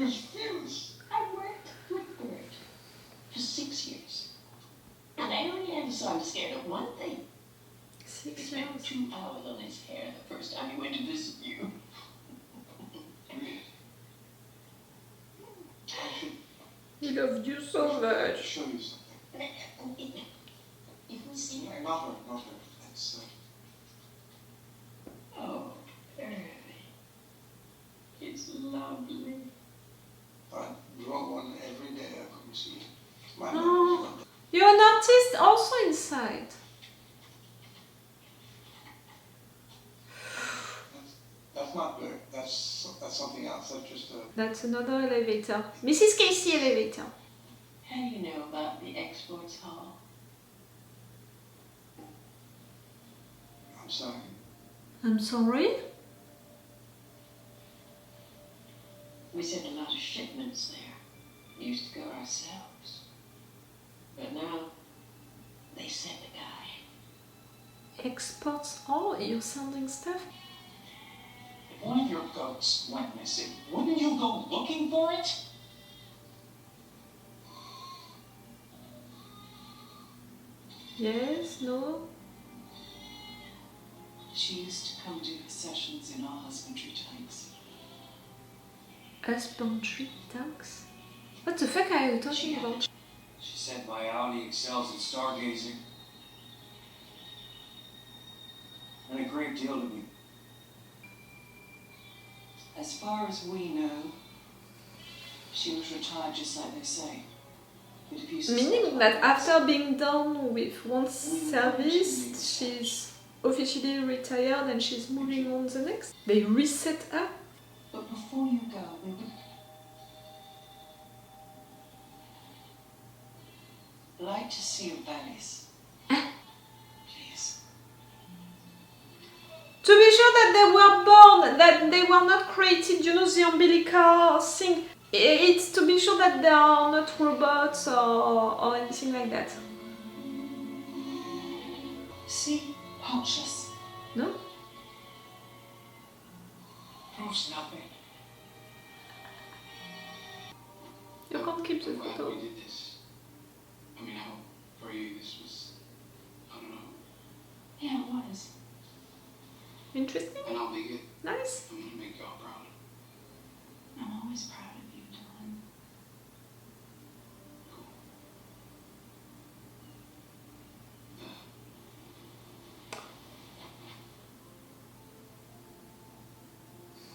is fierce. I worked with Bert for 6 years. And I only ever saw him scared of one thing. 6 He spent years. 2 hours on his hair the first time he went to visit you. He loved you so I'll much. show you something. If we see her. Not her, not her. It's, Oh, Perry. It's lovely. I draw one every day. I couldn't see. My Oh. You're an artist also inside. That's not good. That's something else. That's just a... That's another elevator. Mrs. Casey elevator. How do you know about the exports hall? I'm sorry. I'm sorry? We sent a lot of shipments there. We used to go ourselves. But now, they send a guy. Exports all your sending stuff? If one of your goats went missing, wouldn't you go looking for it? Yes, no? She used to come do the sessions in our husbandry tanks. Husbandry tanks? What the fuck are you talking about? She said my outy excels at stargazing. And a great deal to me. As far as we know, she was retired just like they say. But if you Meaning that after being done with one service, she's officially retired and she's moving on the next? They reset her? But before you go, we would like to see your bellies. Please. To be sure that they were born, that they were not created, you know, the umbilical thing. It's to be sure that they are not robots or anything like that. See, pouchless. No? Proves nothing. You can't keep the I'm glad photo. we did this. I mean, I hope for you this was, I don't know, Yeah, it was. Interesting? and I'll make it. Nice. I'm gonna make y'all proud. I'm always proud of you, Dylan.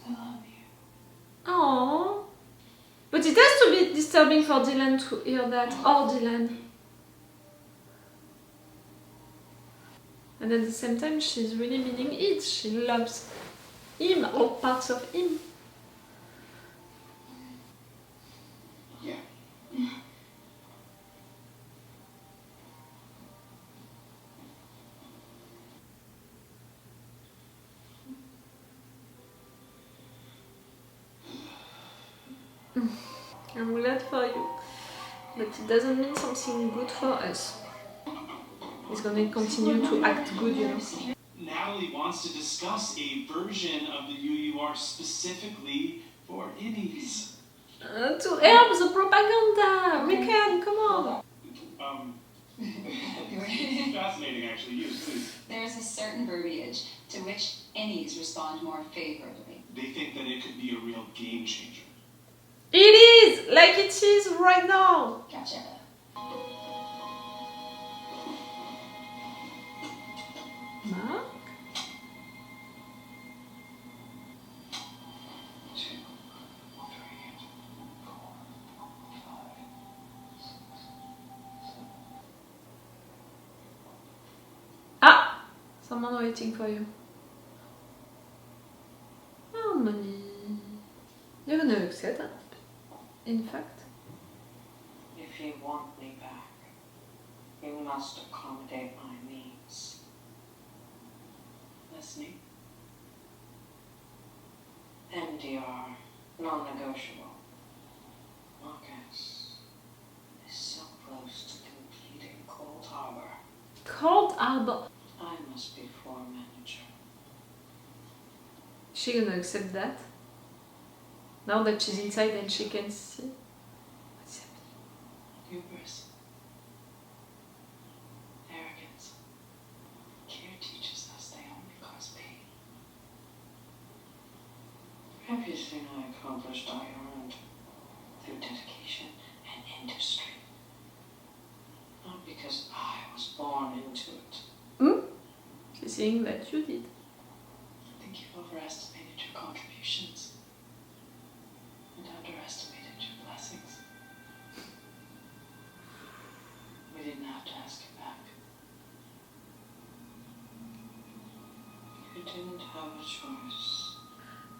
I love you. Aww. But it has to be disturbing for Dylan to hear that. Or Dylan. And at the same time, she's really meaning it. She loves him or parts of him. Yeah. I'm glad for you. But it doesn't mean something good for us. He's gonna continue to act good, you know. Natalie wants to discuss a version of the UUR specifically for innies. To help the propaganda! Rickon, come on! Fascinating, actually. Use, please. There's a certain verbiage to which innies respond more favorably. They think that it could be a real game changer. It is! Like it is right now! Gotcha. Mark? Ah! Someone waiting for you. Harmony. You're gonna accept that, in fact. If you want me back, you must accommodate my needs. Listening? MDR, non-negotiable. Marcus is so close to completing Cold Harbor. Cold Harbor. I must be floor manager. She gonna accept that? Now that she's inside and she can see what's happening. Hubris. Arrogance. Care teaches us they only cause pain. Everything I accomplished, I earned through dedication and industry. Not because I was born into it. She's saying that you did. I think you've overestimated your contributions and underestimated your blessings. We didn't have to ask you back. You didn't have a choice.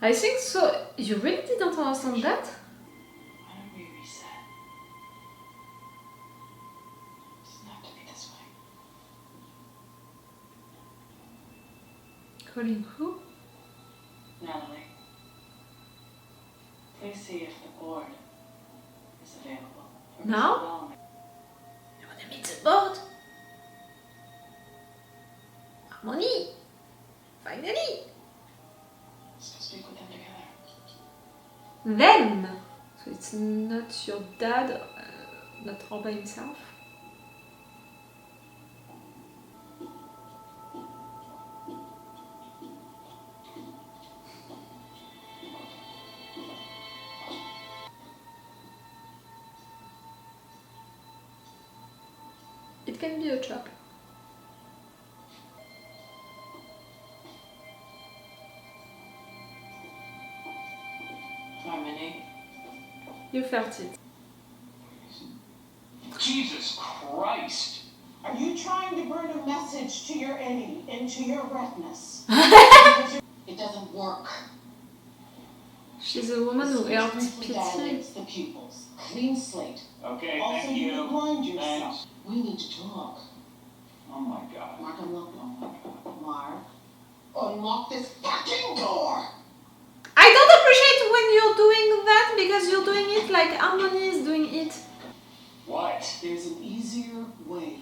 I think so. You really didn't understand that? Why don't we reset? It doesn't have to be this way. Calling who? Natalie, please see if the board is available. for Now? Mr. Bellamy. You wanna meet the board? Harmony! Finally! Let's go speak with them together. Them! So it's not your dad, not all by himself. It can be a trap. Harmony, You felt it. Jesus Christ! Are you trying to burn a message to your enemy into your retinas? It doesn't work. She's a woman who helped Briefly Petey. dilates the pupils. Clean slate. Okay, Also, thank you you. blind yourself. Thanks. We need to talk. Oh my god. Mark, unlock Oh my god. Mark, unlock this fucking door! I don't appreciate when you're doing that because you're doing it like Harmony is doing it. What? There's an easier way.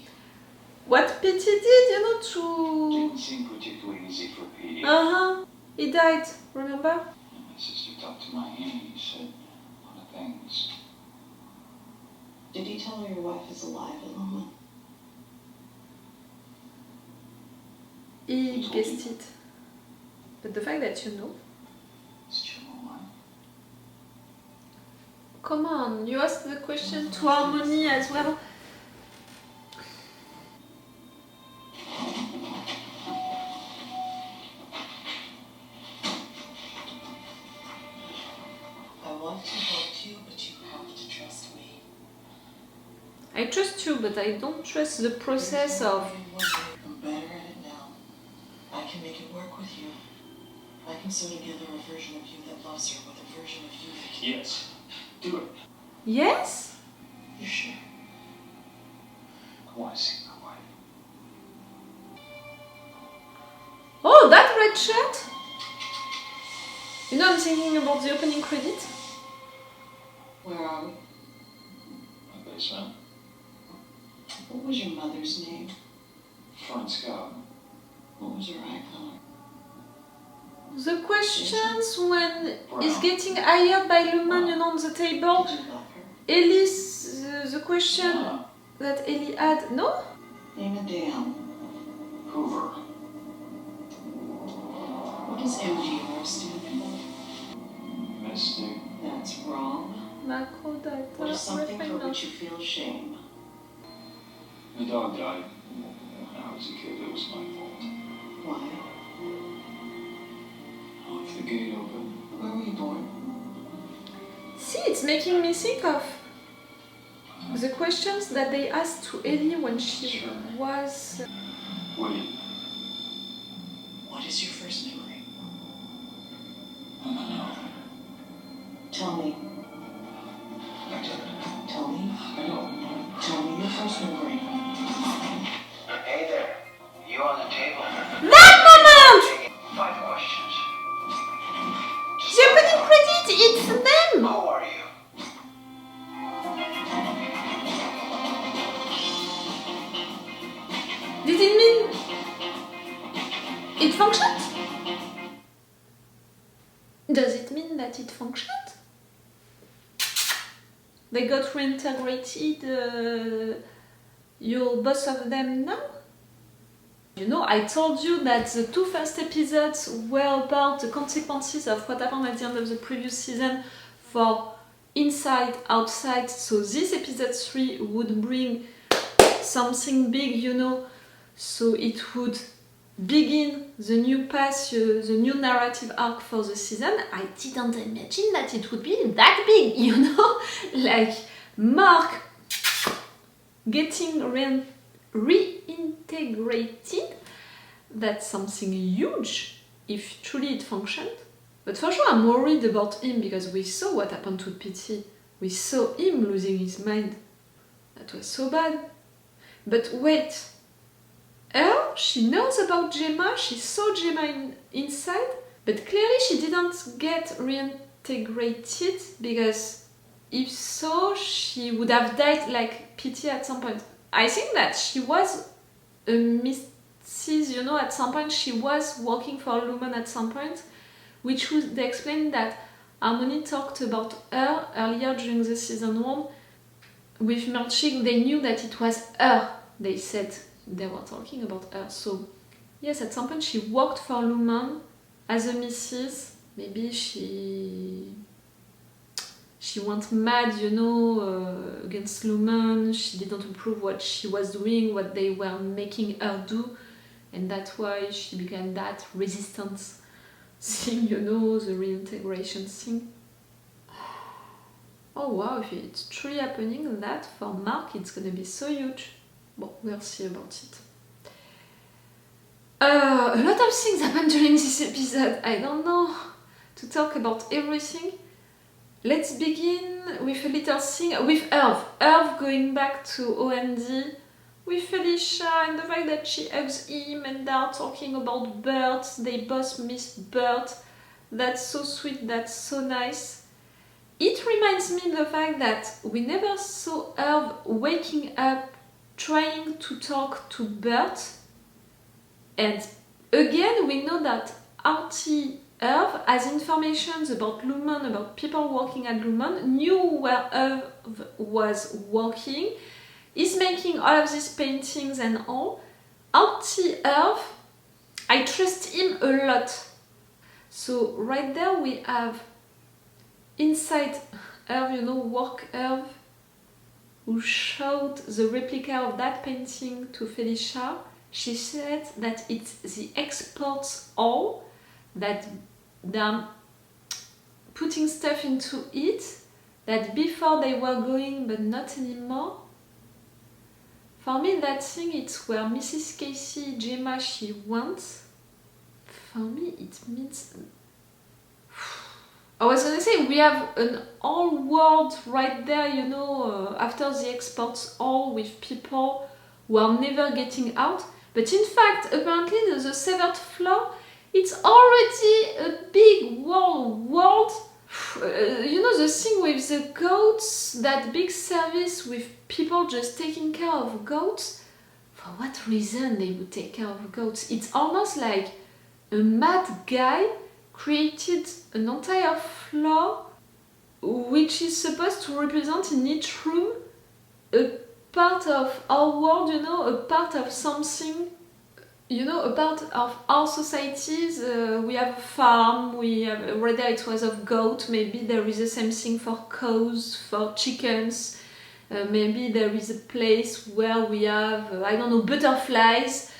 What Petey did, you know, to... Didn't seem particularly easy for Petey. Uh-huh. He died, remember? My sister talked to my aunt. He said a lot of things. Did he tell her your wife is alive at Lumon? He guessed it. But the fact that you know... It's true, Lumon. Come on, you asked the question to Harmony as well. I want to help you, but you have to trust me. I trust you, but I don't trust the process of... I'm better at it now. I can make it work with you. I can sew together a version of you that loves her with a version of you that can... Yes. Do it. Yes? You sure? I want to see my wife. Oh, that red shirt? You know, I'm thinking about the opening credit. Where are we? My basement. What was your mother's name? Front scout. What was her eye color? The questions when he's getting hired by Lumon, you know, on the table. Did you love her? Ellis, the question Yeah. that Ellie had, no? Name a dam. Hoover. What does MGR stand for? Mystic. That's wrong. Macro data What is something for refinement. which you feel shame? My dog died when I was a kid. It was my fault. Why? I left the gate open. Where were you born? See, it's making me think of the questions that they asked to Ellie when she was... Wait. What is your first memory? I don't know. Tell me. Tell me. I don't. Tell me your first memory. Hey there. You on the table? That moment! 5 questions. The opening credit, it's them! Who are you? Did it mean... it functioned? Does it mean that it functioned? They got reintegrated. You're both of them now? You know, I told you that the 2 first episodes were about the consequences of what happened at the end of the previous season for inside, outside. So this episode 3 would bring something big, you know. So it would begin the new path, the new narrative arc for the season. I didn't imagine that it would be that big, you know. Like Mark getting reintegrated, that's something huge if truly it functioned. But for sure I'm worried about him because we saw what happened to Petey. We saw him losing his mind. That was so bad. But wait, she knows about Gemma, she saw Gemma inside, but clearly she didn't get reintegrated because if so, she would have died like Petey at some point. I think that she was a Mrs. You know, at some point she was working for Lumon at some point, which would explain that Harmony talked about her earlier during the season 1. With Merchik, they knew that it was her. They said they were talking about her. So, yes, at some point she worked for Lumon as a Mrs. Maybe she went mad, you know, against Lumon. She didn't approve what she was doing, what they were making her do. And that's why she began that resistance thing, you know, the reintegration thing. Oh wow, if it's truly happening, that for Mark, it's gonna be so huge. Well, we'll see about it. A lot of things happened during this episode. I don't know to talk about everything. Let's begin with a little thing with Irv. Irv going back to OND with Felicia and the fact that she hugs him and they're talking about birds. They both miss birds. That's so sweet, that's so nice. It reminds me of the fact that we never saw Irv waking up trying to talk to Bert. And again, we know that outy Irv has information about Lumon, about people working at Lumon, knew where Irv was working, is making all of these paintings and all. Outy Irv, I trust him a lot. So right there we have inside Irv, you know, work Irv, who showed the replica of that painting to Felicia. She said that it's the experts all, that they're putting stuff into it, that before they were going but not anymore. For me that thing, it's where Mrs. Casey, Gemma, she wants. For me it means... I was gonna say, we have an whole world right there, you know, after the exports all with people who are never getting out. But in fact, apparently the 7th floor, it's already a big world. You know, the thing with the goats, that big service with people just taking care of goats. For what reason they would take care of goats? It's almost like a mad guy created an entire floor which is supposed to represent in each room a part of our world, you know, a part of something, you know, a part of our societies. We have a farm, we have, whether it was of goat, maybe there is the same thing for cows, for chickens, maybe there is a place where we have, I don't know, butterflies.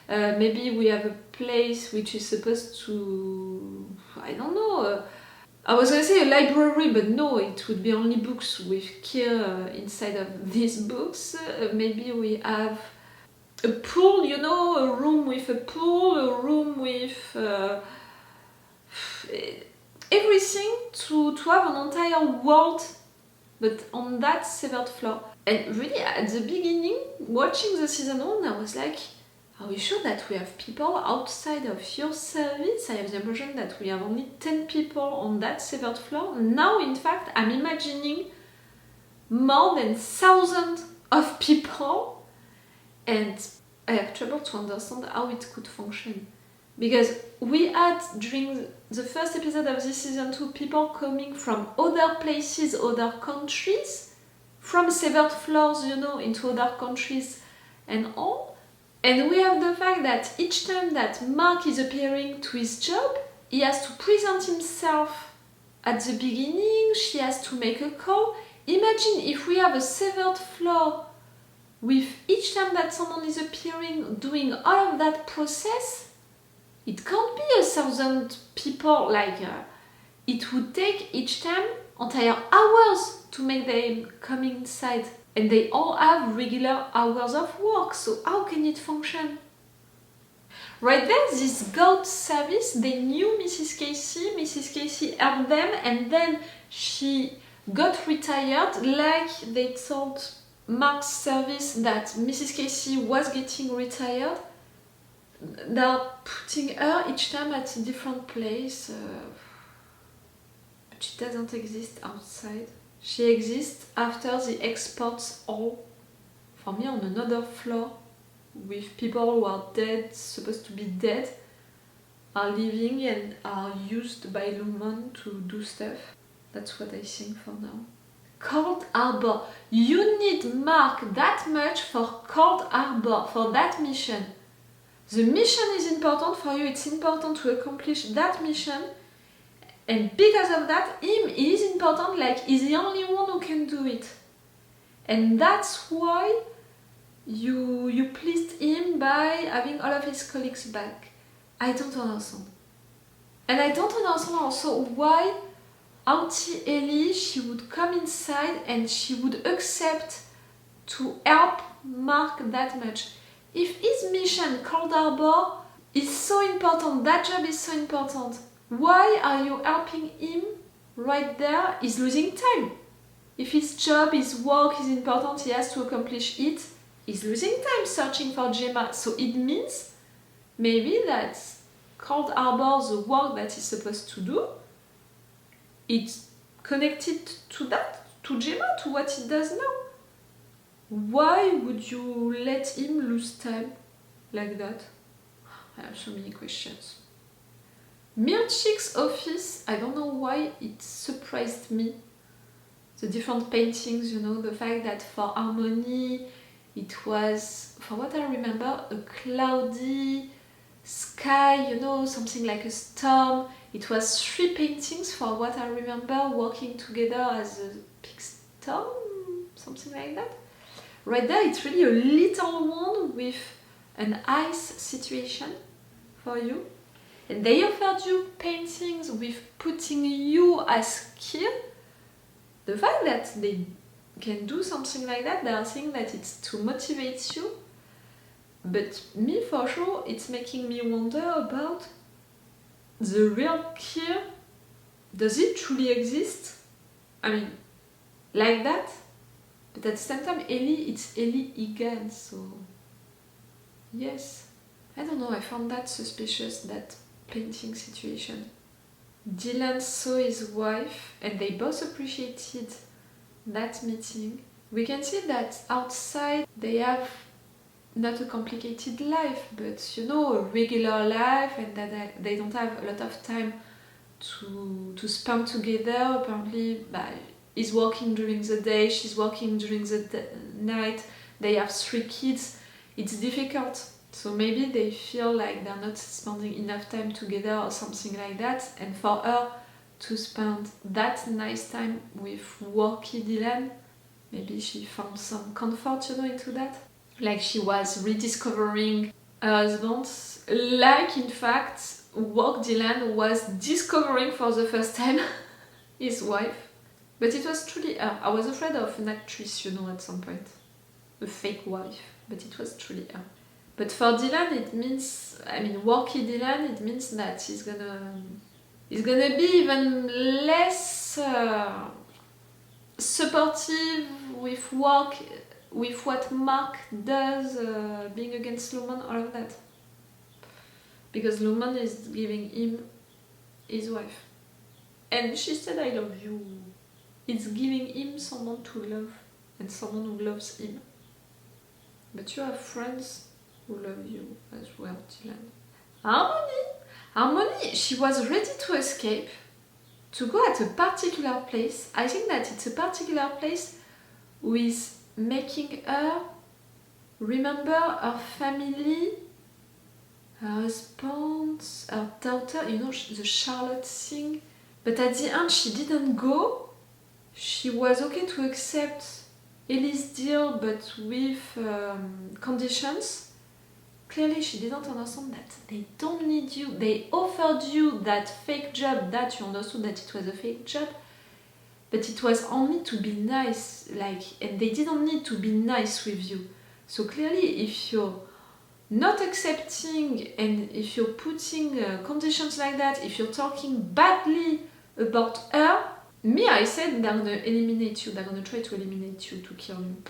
Maybe we have a place which is supposed to, I don't know, I was gonna say a library, but no, it would be only books with care inside of these books. Maybe we have a pool, you know, a room with a pool, a room with everything to have an entire world, but on that 7th floor. And really, at the beginning, watching the season 1, I was like, are we sure that we have people outside of your service? I have the impression that we have only 10 people on that 7th floor. Now, in fact, I'm imagining more than 1,000 of people, and I have trouble to understand how it could function. Because we had, during the first episode of this season 2, people coming from other places, other countries, from severed floors, into other countries and all. And we have the fact that each time that Mark is appearing to his job, he has to present himself at the beginning, she has to make a call. Imagine if we have a severed floor with each time that someone is appearing doing all of that process. It can't be 1,000 people, it would take each time entire hours to make them come inside. And they all have regular hours of work, so how can it function? Right there, this goat service, they knew Mrs. Casey helped them, and then she got retired, like they told Mark's service that Mrs. Casey was getting retired. They're putting her each time at a different place, but she doesn't exist outside. She exists after the experts all, for me, on another floor, with people who are dead, supposed to be dead, are living and are used by Lumon to do stuff. That's what I think for now. Cold Harbor. You need Mark that much for Cold Harbor, for that mission. The mission is important for you, it's important to accomplish that mission. And because of that, him is important, he's the only one who can do it. And that's why you pleased him by having all of his colleagues back. I don't understand. And I don't understand also why Auntie Ellie, she would come inside and she would accept to help Mark that much. If his mission, Cold Harbor, is so important, that job is so important, why are you helping him right there? He's losing time. If his job, his work is important, he has to accomplish it, he's losing time searching for Gemma. So it means maybe that Cold Harbor, the work that he's supposed to do, it's connected to that, to Gemma, to what he does now. Why would you let him lose time like that? I have so many questions. Milchick's office, I don't know why it surprised me. The different paintings, the fact that for Harmony it was, for what I remember, a cloudy sky, something like a storm. It was 3 paintings for what I remember, working together as a big storm, something like that. Right there, it's really a little one with an ice situation for you. And they offered you paintings with putting you as kid. The fact that they can do something like that, they are saying that it's to motivate you. But me, for sure, it's making me wonder about the real Kier. Does it truly exist? I mean, like that? But at the same time, Ellie, it's Ellie Egan, so... Yes. I don't know, I found that suspicious, that painting situation. Dylan saw his wife, and they both appreciated that meeting. We can see that outside they have not a complicated life, but a regular life, and that they don't have a lot of time to spend together. Apparently, he's working during the day, she's working during the night, they have 3 kids. It's difficult, so maybe they feel like they're not spending enough time together or something like that, and for her to spend that nice time with worky Dylan, maybe she found some comfort, into that. Like she was rediscovering her husband, like in fact work Dylan was discovering for the first time his wife. But it was truly her. I was afraid of an actress, at some point. A fake wife, but it was truly her. But for Dylan it means, worky Dylan, it means that he's gonna be even less supportive with work, with what Mark does, being against Lumon, all of that. Because Lumon is giving him his wife. And she said, I love you. It's giving him someone to love, and someone who loves him. But you have friends who love you as well, Dylan. Harmony, she was ready to escape, to go at a particular place. I think that it's a particular place who is making her remember her family, her husband, her daughter, you know, the Charlotte thing. But at the end she didn't go. She was okay to accept Ellie's deal, but with conditions. Clearly she didn't understand that they don't need you. They offered you that fake job that you understood that it was a fake job, but it was only to be nice, like, and they didn't need to be nice with you. So clearly if you're not accepting and if you're putting conditions like that, if you're talking badly about her, me, I said they're gonna eliminate you, they're gonna try to eliminate you, to kill you.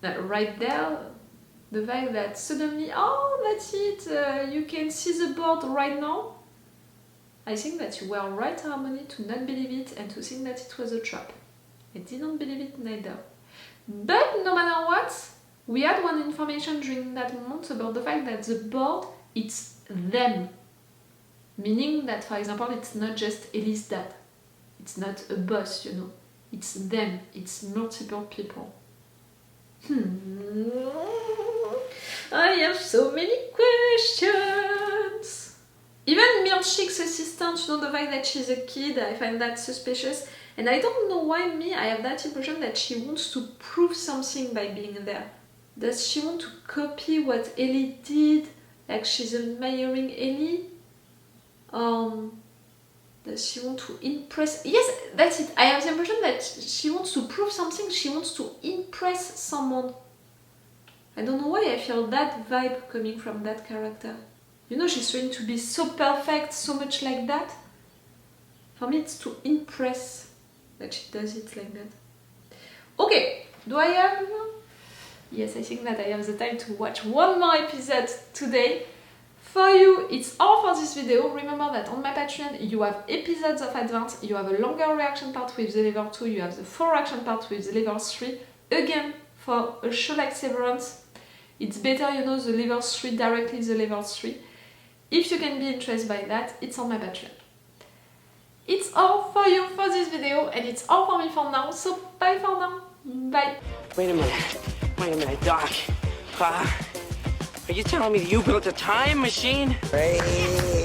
That right there, the fact that suddenly, oh, that's it, you can see the board right now. I think that you were right, Harmony, to not believe it and to think that it was a trap. I didn't believe it neither. But no matter what, we had one information during that moment about the fact that the board, it's them. Meaning that, for example, it's not just Ellie's dad. It's not a boss, you know. It's them. It's multiple people. I have so many questions. Even Milchick's assistant, you know, the fact that she's a kid, I find that suspicious. And I don't know why I have that impression that she wants to prove something by being there. Does she want to copy what Ellie did? Like she's admiring Ellie? Does she want to impress? Yes, that's it. I have the impression that she wants to prove something. She wants to impress someone. I don't know why I feel that vibe coming from that character. You know, she's trying to be so perfect, so much like that. For me, it's to impress that she does it like that. Okay, do I have... Yes, I think that I have the time to watch one more episode today. For you, it's all for this video. Remember that on my Patreon, you have episodes of advance, you have a longer reaction part with the level 2, you have the full reaction part with the level 3. Again, for a show like Severance, it's better, you know, the level 3 directly the level 3. If you can be interested by that, it's on my Patreon. It's all for you for this video, and it's all for me for now, so bye for now. Bye. Wait a minute, Doc. Are you telling me you built a time machine? Hey.